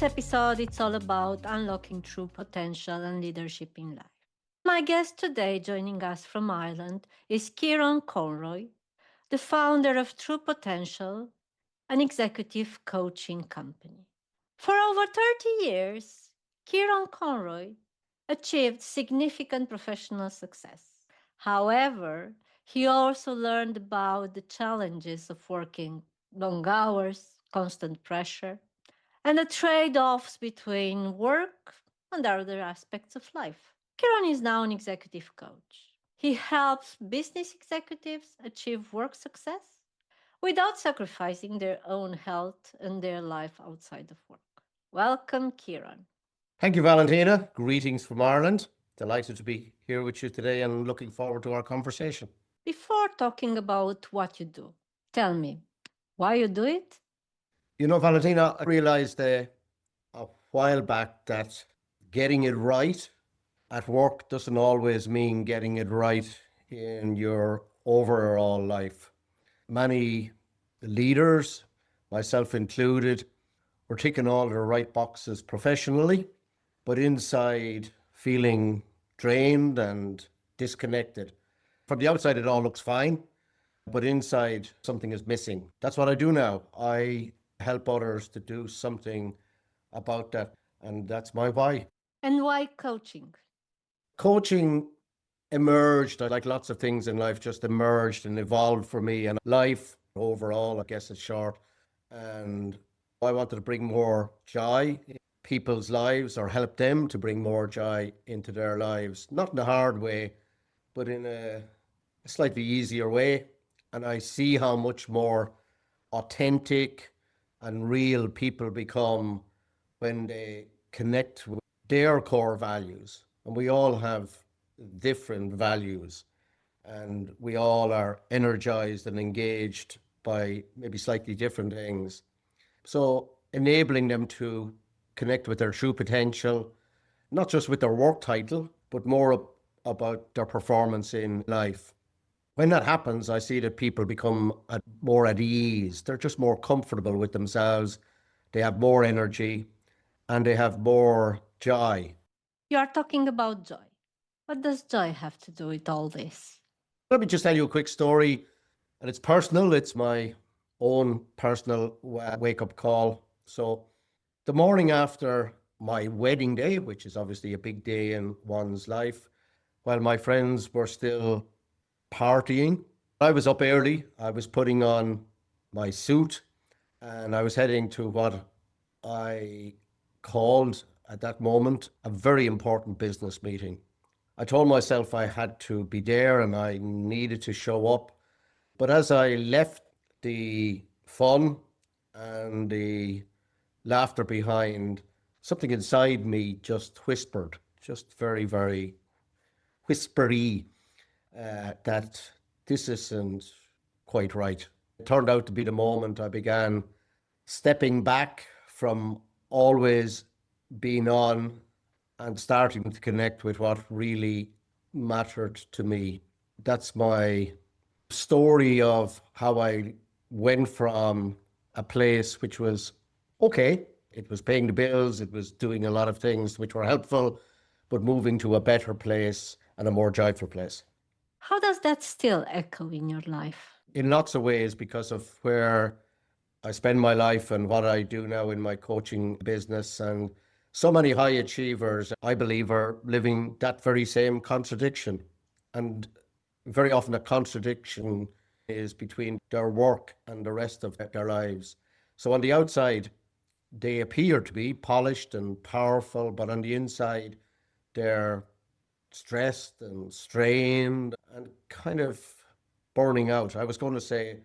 episode, it's all about unlocking true potential and leadership in life. My guest today, joining us from Ireland, is Ciàran Conroy, the founder of True Potential, an executive coaching company. For over 30 years, Ciàran Conroy achieved significant professional success. However, he also learned about the challenges of working long hours, constant pressure, and the trade offs between work and other aspects of life. Ciàran is now an executive coach. He helps business executives achieve work success without sacrificing their own health and their life outside of work. Welcome, Ciàran. Thank you, Valentina. Greetings from Ireland. Delighted to be here with you today and looking forward to our conversation. Before talking about what you do, tell me why you do it? Valentina, I realized a while back that getting it right at work doesn't always mean getting it right in your overall life. Many leaders, myself included, were ticking all the right boxes professionally, but inside feeling drained and disconnected. From the outside, it all looks fine, but inside something is missing. That's what I do now. I help others to do something about that, and that's my why. And why coaching? Coaching emerged, like lots of things in life, just emerged and evolved for me. And life overall, I guess it's short. And I wanted to bring more joy in people's lives or help them to bring more joy into their lives. Not in a hard way, but in a slightly easier way. And I see how much more authentic and real people become when they connect with their core values. And we all have different values, and we all are energized and engaged by maybe slightly different things. So enabling them to connect with their true potential, not just with their work title, but more about their performance in life. When that happens, I see that people become more at ease. They're just more comfortable with themselves. They have more energy and they have more joy. You are talking about joy. What does joy have to do with all this? Let me just tell you a quick story, and it's personal. It's my own personal wake up call. So, the morning after my wedding day, which is obviously a big day in one's life, while my friends were still partying, I was up early. I was putting on my suit and I was heading to what I called at that moment a very important business meeting. I told myself I had to be there and I needed to show up. But as I left, the fun and the laughter behind, something inside me just whispered, just very, very whispery, that this isn't quite right. It turned out to be the moment I began stepping back from always being on and starting to connect with what really mattered to me. That's my story of how I went from a place which was okay. It was paying the bills, it was doing a lot of things which were helpful, but moving to a better place and a more joyful place. How does that still echo in your life? In lots of ways, because of where I spend my life and what I do now in my coaching business. And so many high achievers, I believe, are living that very same contradiction. And very often a contradiction is between their work and the rest of their lives. So on the outside, they appear to be polished and powerful, but on the inside, they're stressed and strained and kind of burning out. I was going to say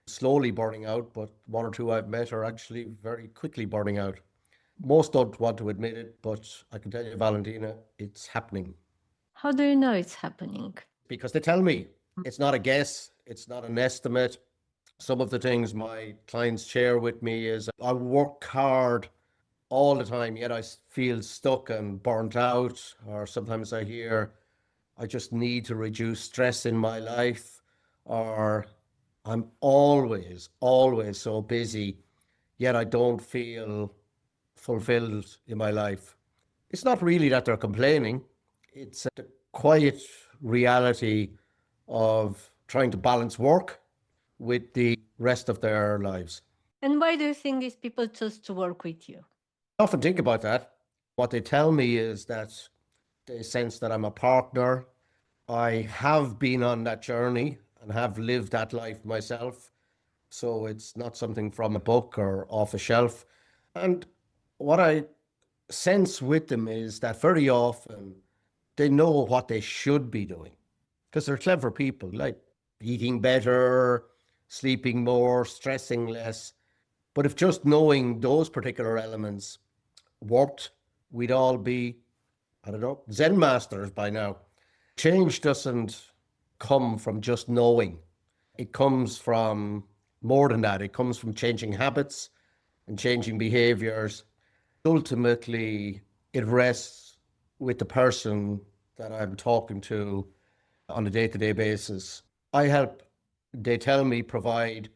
slowly burning out, but one or two I've met are actually very quickly burning out. Most don't want to admit it, but I can tell you, Valentina, it's happening How do you know it's happening? because they tell me. It's not a guess, it's not an estimate. Some of the things my clients share with me is I work hard all the time, yet I feel stuck and burnt out. Or sometimes I hear I just need to reduce stress in my life, or I'm always so busy, yet I don't feel fulfilled in my life. It's not really that they're complaining. It's the quiet reality of trying to balance work with the rest of their lives. And why do you think these people choose to work with you? I often think about that. What they tell me is that they sense that I'm a partner. I have been on that journey and have lived that life myself. So it's not something from a book or off a shelf. And what I sense with them is that very often they know what they should be doing because they're clever people, like eating better, sleeping more, stressing less. But if just knowing those particular elements worked, we'd all be, I don't know, Zen masters by now. Change doesn't come from just knowing. It comes from more than that. It comes from changing habits and changing behaviors. Ultimately, it rests with the person that I'm talking to on a day-to-day basis. I help, they tell me, provide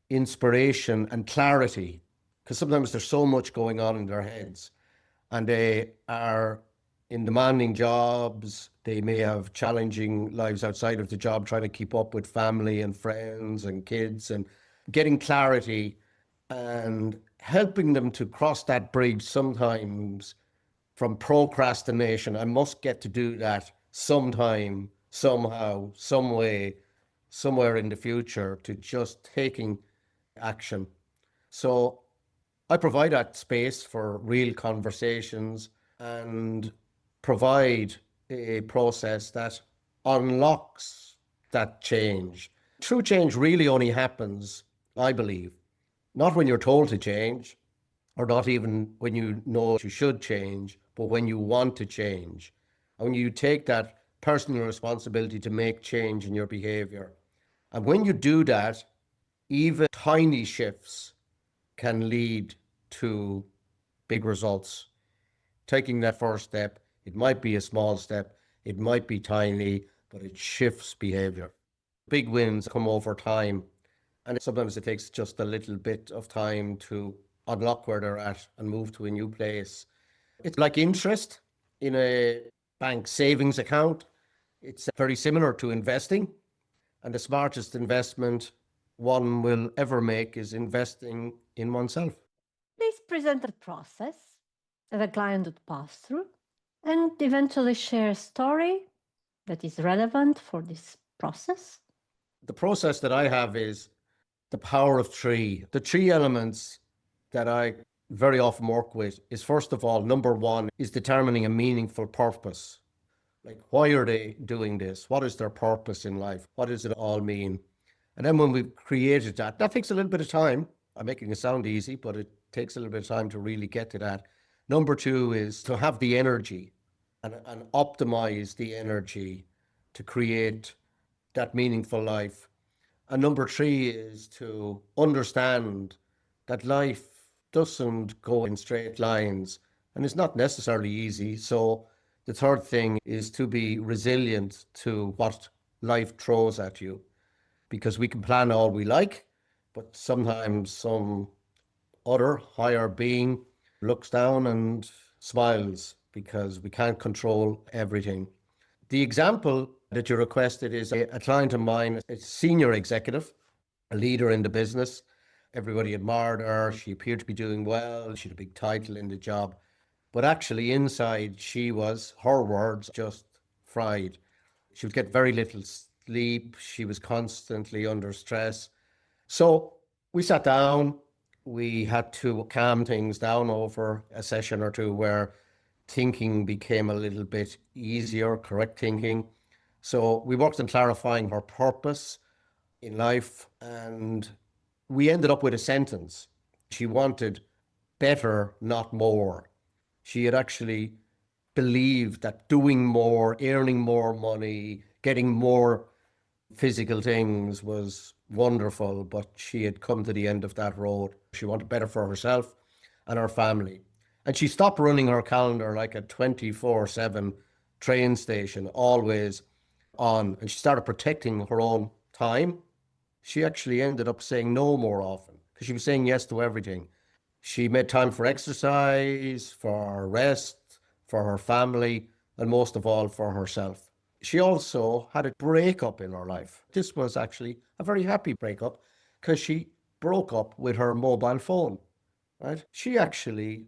inspiration and clarity because sometimes there's so much going on in their heads and they are in demanding jobs. They may have challenging lives outside of the job, trying to keep up with family and friends and kids and getting clarity and helping them to cross that bridge sometimes from procrastination. I must get to do that sometime, somehow, some way, somewhere in the future to just taking action. So I provide that space for real conversations and provide a process that unlocks that change. True change really only happens, I believe, not when you're told to change, or not even when you know you should change, but when you want to change. And when you take that personal responsibility to make change in your behavior. And when you do that, even tiny shifts can lead to big results. Taking that first step, it might be a small step, it might be tiny, but it shifts behavior. Big wins come over time, and sometimes it takes just a little bit of time to unlock where they're at and move to a new place. It's like interest in a bank savings account. It's very similar to investing, and the smartest investment one will ever make is investing in oneself. Please present a process that a client would pass through and eventually share a story that is relevant for this process. The process that I have is the power of three. The three elements that I very often work with is, first of all, number one is determining a meaningful purpose. Like, why are they doing this? What is their purpose in life? What does it all mean? And then when we've created that, that takes a little bit of time. I'm making it sound easy, but it takes a little bit of time to really get to that. Number two is to have the energy and optimize the energy to create that meaningful life. And number three is to understand that life doesn't go in straight lines and it's not necessarily easy. So the third thing is to be resilient to what life throws at you, because we can plan all we like, but sometimes some other higher being looks down and smiles because we can't control everything. The example that you requested is a client of mine, a senior executive, a leader in the business. Everybody admired her. She appeared to be doing well. She had a big title in the job. But actually, inside, she was, her words, just fried. She would get very little sleep. She was constantly under stress. So we sat down. We had to calm things down over a session or two where thinking became a little bit easier, correct thinking. So we worked on clarifying her purpose in life, and we ended up with a sentence. She wanted better, not more. She had actually believed that doing more, earning more money, getting more physical things was wonderful, but she had come to the end of that road. She wanted better for herself and her family. And she stopped running her calendar like a 24/7 train station, always on. And she started protecting her own time. She actually ended up saying no more often because she was saying yes to everything. She made time for exercise, for rest, for her family, and most of all, for herself. She also had a breakup in her life. This was actually a very happy breakup because she broke up with her mobile phone, right? She actually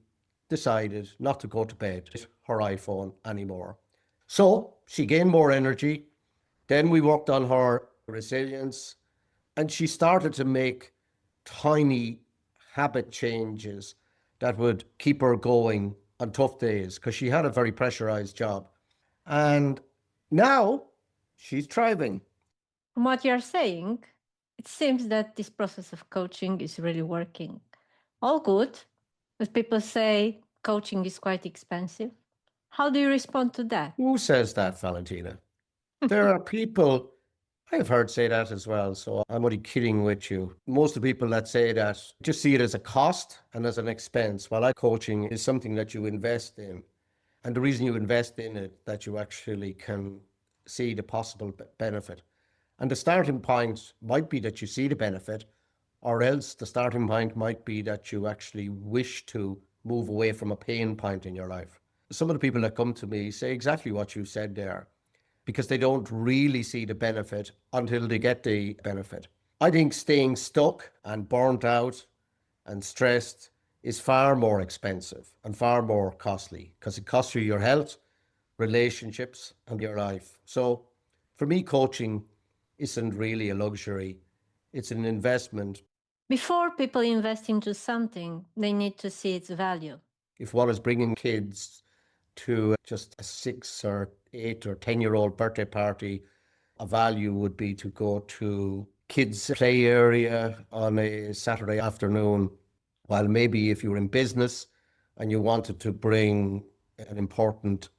decided not to go to bed with her iPhone anymore. So she gained more energy. Then we worked on her resilience, and she started to make tiny habit changes that would keep her going on tough days because she had a very pressurized job. And now she's thriving. From what you're saying, it seems that this process of coaching is really working. All good, but people say coaching is quite expensive. How do you respond to that? Who says that, Valentina? There are people I've heard say that as well, so I'm only kidding with you. Most of the people that say that just see it as a cost and as an expense, while coaching is something that you invest in. And the reason you invest in it, that you actually can see the possible benefit. And the starting point might be that you see the benefit, or else the starting point might be that you actually wish to move away from a pain point in your life. Some of the people that come to me say exactly what you said there, because they don't really see the benefit until they get the benefit. I think staying stuck and burnt out and stressed is far more expensive and far more costly because it costs you your health, relationships, and your life. So for me, coaching isn't really a luxury, it's an investment. Before people invest into something, they need to see its value. If one is bringing kids to just a 6 or 8 or 10-year-old birthday party, a value would be to go to kids' play area on a Saturday afternoon. While maybe if you were in business and you wanted to bring an important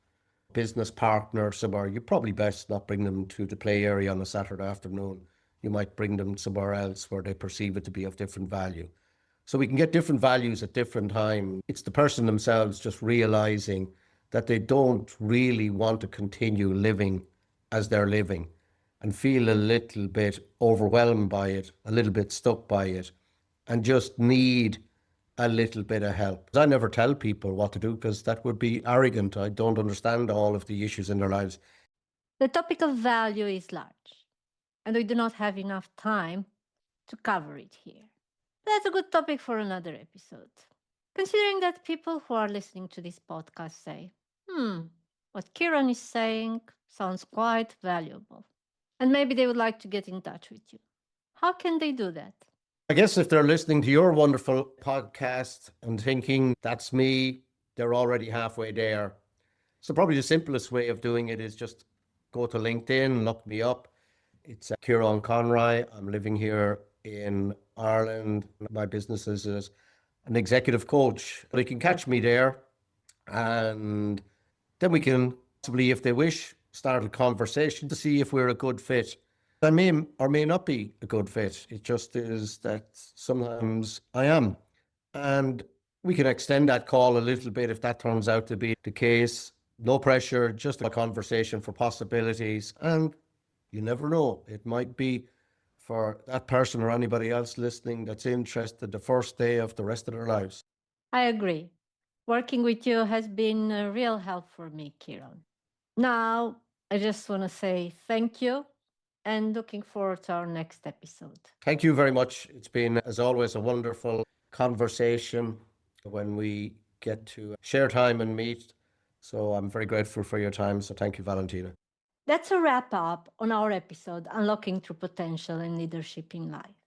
business partner somewhere, you probably best not bring them to the play area on a Saturday afternoon. You might bring them somewhere else where they perceive it to be of different value. So we can get different values at different times. It's the person themselves just realizing that they don't really want to continue living as they're living and feel a little bit overwhelmed by it, a little bit stuck by it, and just need a little bit of help. I never tell people what to do because that would be arrogant. I don't understand all of the issues in their lives. The topic of value is large, and we do not have enough time to cover it here. That's a good topic for another episode. Considering that people who are listening to this podcast say, what Ciàran is saying sounds quite valuable, and maybe they would like to get in touch with you. How can they do that? I guess if they're listening to your wonderful podcast and thinking, that's me, they're already halfway there. So probably the simplest way of doing it is just go to LinkedIn, look me up. It's Ciàran Conroy. I'm living here in Ireland. My business is as an executive coach. They can catch me there, and then we can possibly, if they wish, start a conversation to see if we're a good fit. I may or may not be a good fit. It just is that sometimes I am. And we can extend that call a little bit if that turns out to be the case. No pressure, just a conversation for possibilities. And you never know, it might be for that person or anybody else listening that's interested the first day of the rest of their lives. I agree. Working with you has been a real help for me, Ciàran. Now, I just want to say thank you and looking forward to our next episode. Thank you very much. It's been, as always, a wonderful conversation when we get to share time and meet. So I'm very grateful for your time. So thank you, Valentina. That's a wrap up on our episode, Unlocking True Potential and Leadership in Life.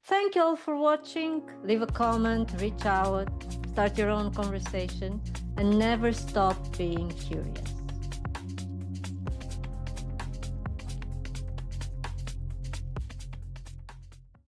Thank you all for watching. Leave a comment, reach out, start your own conversation, and never stop being curious.